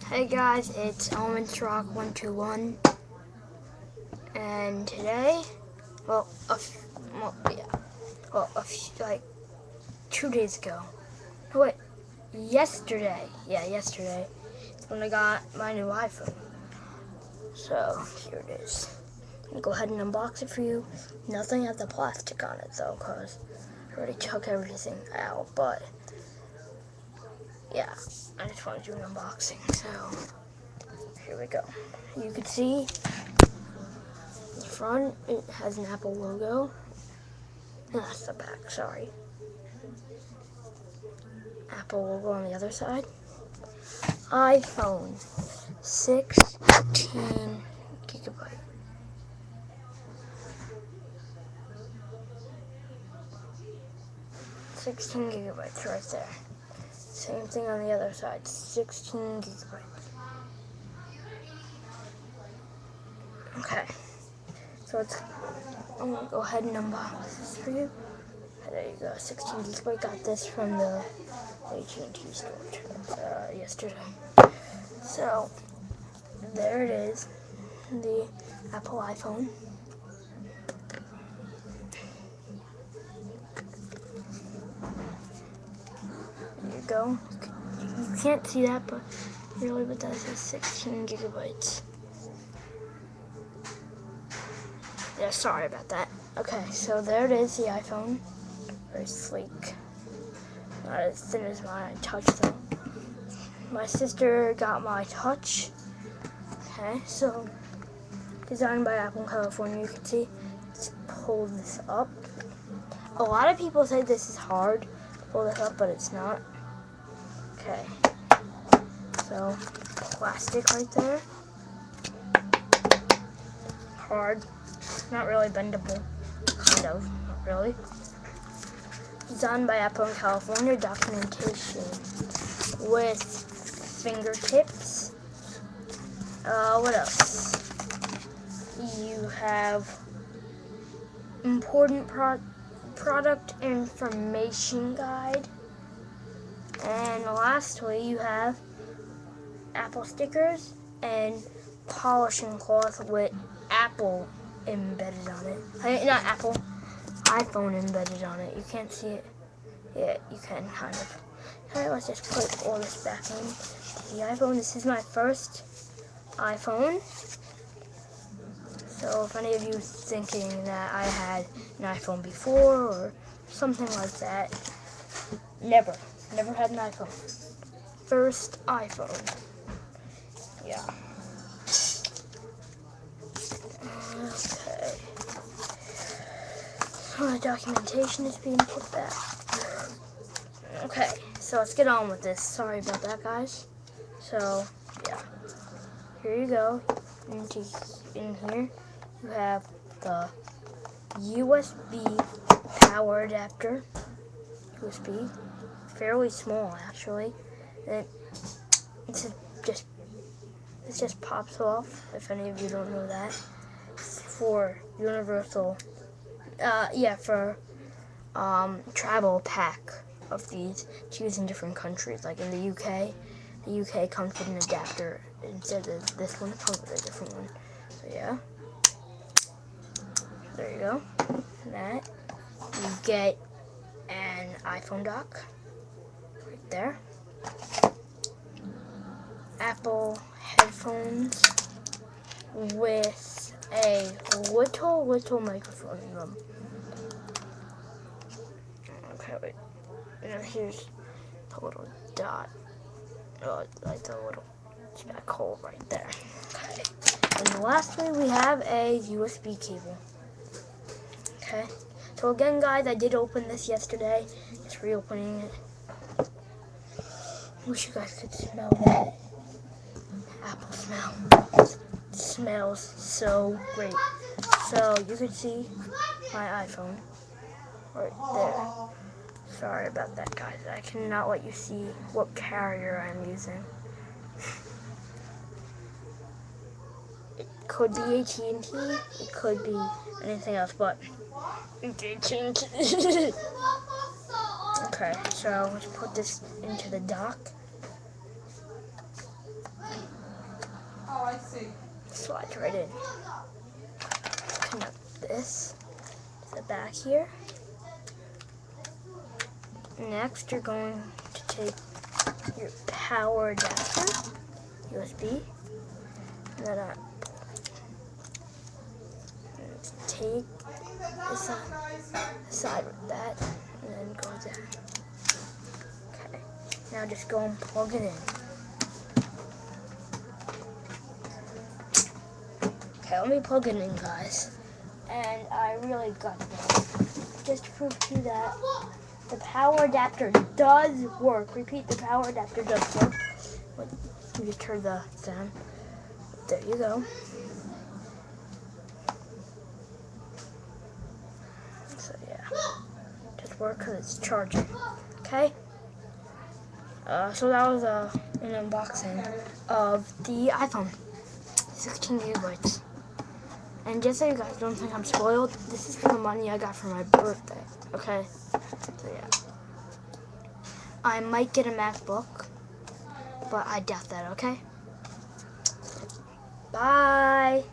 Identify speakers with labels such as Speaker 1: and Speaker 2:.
Speaker 1: Hey guys, it's Elements Rock 121, and today, like 2 days ago. No, wait, yesterday. Yeah, yesterday. It's when I got my new iPhone. So here it is. I'm gonna go ahead and unbox it for you. Nothing has the plastic on it though, cause I already took everything out. But yeah, I just wanted to do an unboxing. So here we go. You can see the front, it has an Apple logo. No, that's the back, sorry. Apple logo on the other side. iPhone 16 gigabyte. $16 gigabytes right there. Same thing on the other side, 16 gigabytes. Okay, so I'm gonna go ahead and unbox this for you. There you go, 16 gigabyte. Got this from the AT&T store yesterday. So there it is, the Apple iPhone. There you go. You can't see that, but that says 16 gigabytes. Yeah, sorry about that. Okay, so there it is, the iPhone. Very sleek. Not as thin as my Touch though. My sister got my Touch. Okay, so designed by Apple in California. You can see. Let's pull this up. A lot of people say this is hard to pull this up, but it's not. Okay, so plastic right there. Hard, not really bendable. Kind of, not really. Designed by Apple in California. Documentation with fingertips. What else? You have important product information guide. And lastly, you have Apple stickers and polishing cloth with Apple embedded on it. Not Apple, iPhone embedded on it. You can't see it. Yeah, you can kind of. Okay, let's just put all this back in. The iPhone, this is my first iPhone. So if any of you thinking that I had an iPhone before or something like that, never had an iPhone. First iPhone. Yeah. Okay. So the documentation is being put back. Okay, so let's get on with this. Sorry about that, guys. So, yeah. Here you go. In here, you have the USB power adapter. USB. Fairly small, actually. And it just pops off, if any of you don't know that. It's for universal, travel pack of these to use in different countries. Like in the UK, comes with an adapter instead of this one. It comes with a different one. So yeah, there you go. That you get an iPhone dock right there. Apple headphones with a little microphone in them. Okay, wait. And here's the little dot. Like the little jack hole right there. Okay. And lastly, we have a USB cable. Okay. So again, guys, I did open this yesterday. Just reopening it. Wish you guys could smell that apple smell. It smells so great. So you can see my iPhone right there. Sorry about that, guys. I cannot let you see what carrier I'm using. It could be AT&T. It could be anything else, but AT&T. Okay, so let's put this into the dock. slides right in. Connect this to the back here. Next, you're going to take your power adapter, USB, and then take this side with that, and then go there. Okay, now just go and plug it in. Okay, let me plug it in, guys. And I really got this. Just to prove to you that the power adapter does work. Repeat, the power adapter does work. You just turn the sound. There you go. So yeah, just work because it's charging. Okay. So that was an unboxing of the iPhone 16 gigabytes. And just so you guys don't think I'm spoiled, this is for the money I got for my birthday. Okay. So yeah. I might get a MacBook, but I doubt that, okay? Bye.